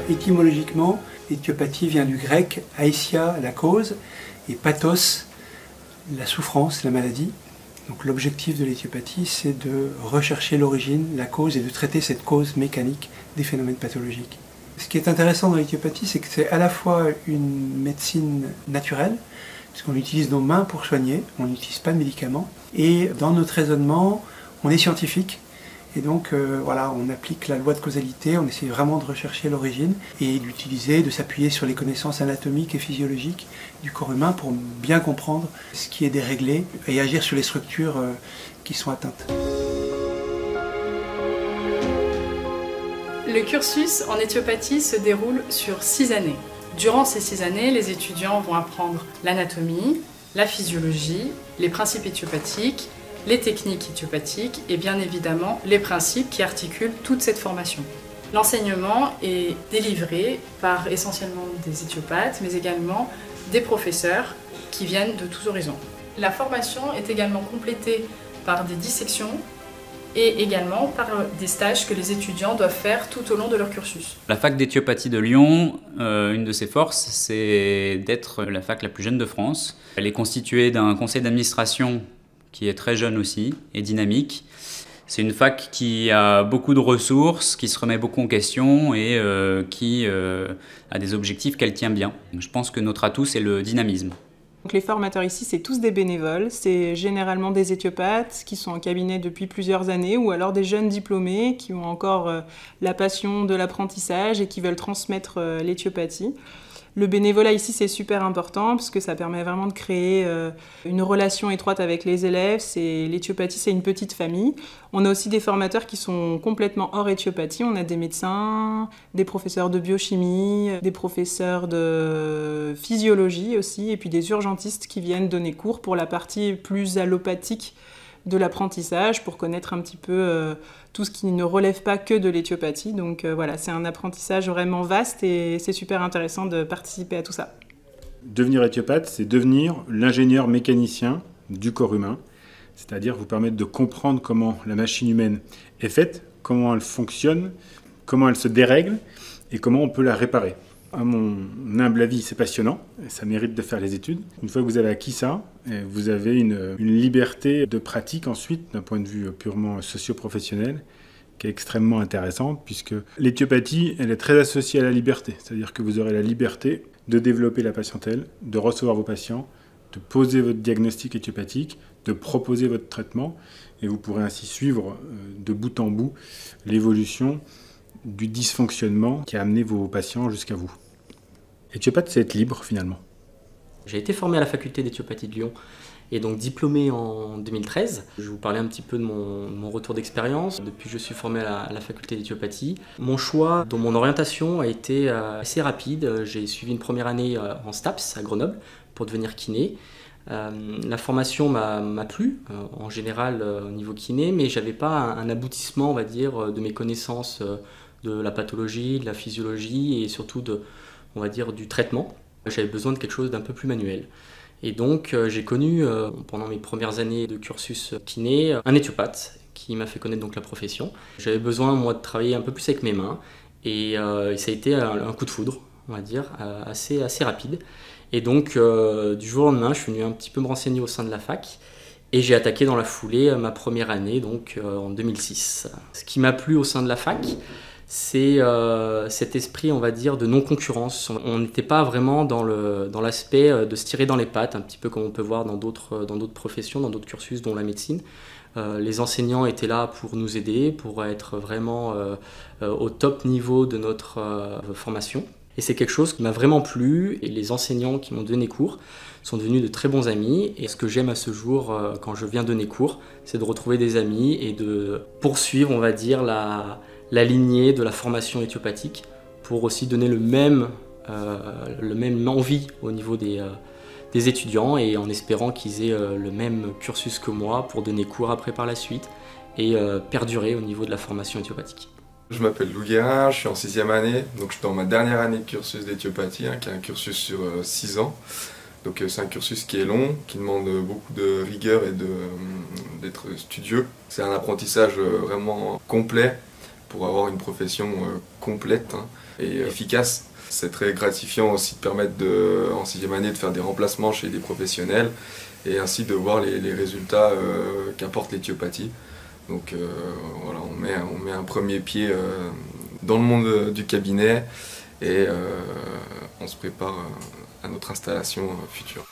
Étymologiquement, l'éthiopathie vient du grec aïsia, la cause, et pathos, la souffrance, la maladie. Donc l'objectif de l'éthiopathie, c'est de rechercher l'origine, la cause, et de traiter cette cause mécanique des phénomènes pathologiques. Ce qui est intéressant dans l'éthiopathie, c'est que c'est à la fois une médecine naturelle, puisqu'on utilise nos mains pour soigner, on n'utilise pas de médicaments, et dans notre raisonnement, on est scientifique. Et donc voilà, on applique la loi de causalité, on essaie vraiment de rechercher l'origine et d'utiliser, de s'appuyer sur les connaissances anatomiques et physiologiques du corps humain pour bien comprendre ce qui est déréglé et agir sur les structures qui sont atteintes. Le cursus en éthiopathie se déroule sur 6 années. Durant ces 6 années, les étudiants vont apprendre l'anatomie, la physiologie, les principes éthiopathiques, les techniques éthiopathiques et bien évidemment les principes qui articulent toute cette formation. L'enseignement est délivré par essentiellement des éthiopathes, mais également des professeurs qui viennent de tous horizons. La formation est également complétée par des dissections et également par des stages que les étudiants doivent faire tout au long de leur cursus. La fac d'éthiopathie de Lyon, une de ses forces, c'est d'être la fac la plus jeune de France. Elle est constituée d'un conseil d'administration qui est très jeune aussi et dynamique. C'est une fac qui a beaucoup de ressources, qui se remet beaucoup en question et qui a des objectifs qu'elle tient bien. Je pense que notre atout, c'est le dynamisme. Donc les formateurs ici, c'est tous des bénévoles. C'est généralement des éthiopathes qui sont en cabinet depuis plusieurs années ou alors des jeunes diplômés qui ont encore la passion de l'apprentissage et qui veulent transmettre l'éthiopathie. Le bénévolat ici, c'est super important parce que ça permet vraiment de créer une relation étroite avec les élèves. L'éthiopathie, c'est une petite famille. On a aussi des formateurs qui sont complètement hors éthiopathie. On a des médecins, des professeurs de biochimie, des professeurs de physiologie aussi, et puis des urgentistes qui viennent donner cours pour la partie plus allopathique de l'apprentissage pour connaître un petit peu tout ce qui ne relève pas que de l'éthiopathie. Donc voilà, c'est un apprentissage vraiment vaste et c'est super intéressant de participer à tout ça. Devenir éthiopathe, c'est devenir l'ingénieur mécanicien du corps humain, c'est-à-dire vous permettre de comprendre comment la machine humaine est faite, comment elle fonctionne, comment elle se dérègle et comment on peut la réparer. À mon humble avis, c'est passionnant, et ça mérite de faire les études. Une fois que vous avez acquis ça, vous avez une liberté de pratique ensuite, d'un point de vue purement socio-professionnel, qui est extrêmement intéressante, puisque l'éthiopathie, elle est très associée à la liberté. C'est-à-dire que vous aurez la liberté de développer la patientèle, de recevoir vos patients, de poser votre diagnostic éthiopathique, de proposer votre traitement, et vous pourrez ainsi suivre de bout en bout l'évolution du dysfonctionnement qui a amené vos patients jusqu'à vous. Éthiopathe, c'est être libre finalement. J'ai été formé à la faculté d'éthiopathie de Lyon et donc diplômé en 2013. Je vais vous parler un petit peu de mon retour d'expérience. Depuis que je suis formé à la faculté d'éthiopathie, mon choix dans mon orientation a été assez rapide. J'ai suivi une première année en STAPS à Grenoble pour devenir kiné. La formation m'a plu en général au niveau kiné, mais j'avais pas un aboutissement, on va dire, de mes connaissances de la pathologie, de la physiologie et surtout on va dire, du traitement. J'avais besoin de quelque chose d'un peu plus manuel. Et donc j'ai connu pendant mes premières années de cursus kiné un éthiopathe qui m'a fait connaître donc la profession. J'avais besoin moi de travailler un peu plus avec mes mains et ça a été un coup de foudre, on va dire, assez rapide. Et donc du jour au lendemain, je suis venu un petit peu me renseigner au sein de la fac et j'ai attaqué dans la foulée ma première année, donc en 2006. Ce qui m'a plu au sein de la fac, c'est cet esprit, on va dire, de non-concurrence. On n'était pas vraiment dans l'aspect de se tirer dans les pattes, un petit peu comme on peut voir dans d'autres professions, dans d'autres cursus, dont la médecine. Les enseignants étaient là pour nous aider, pour être vraiment au top niveau de notre formation. Et c'est quelque chose qui m'a vraiment plu, et les enseignants qui m'ont donné cours sont devenus de très bons amis. Et ce que j'aime à ce jour, quand je viens donner cours, c'est de retrouver des amis et de poursuivre, on va dire, la lignée de la formation éthiopathique pour aussi donner le même envie au niveau des étudiants et en espérant qu'ils aient le même cursus que moi pour donner cours après par la suite et perdurer au niveau de la formation éthiopathique. Je m'appelle Lou Guérin, je suis en 6e année, donc je suis dans ma dernière année de cursus d'éthiopathie, qui est un cursus sur 6 ans. Donc c'est un cursus qui est long, qui demande beaucoup de rigueur et d'être studieux. C'est un apprentissage vraiment complet pour avoir une profession complète et efficace. C'est très gratifiant aussi de permettre en 6e année de faire des remplacements chez des professionnels et ainsi de voir les résultats qu'apporte l'éthiopathie. Donc voilà, on met un premier pied dans le monde du cabinet et on se prépare à notre installation future.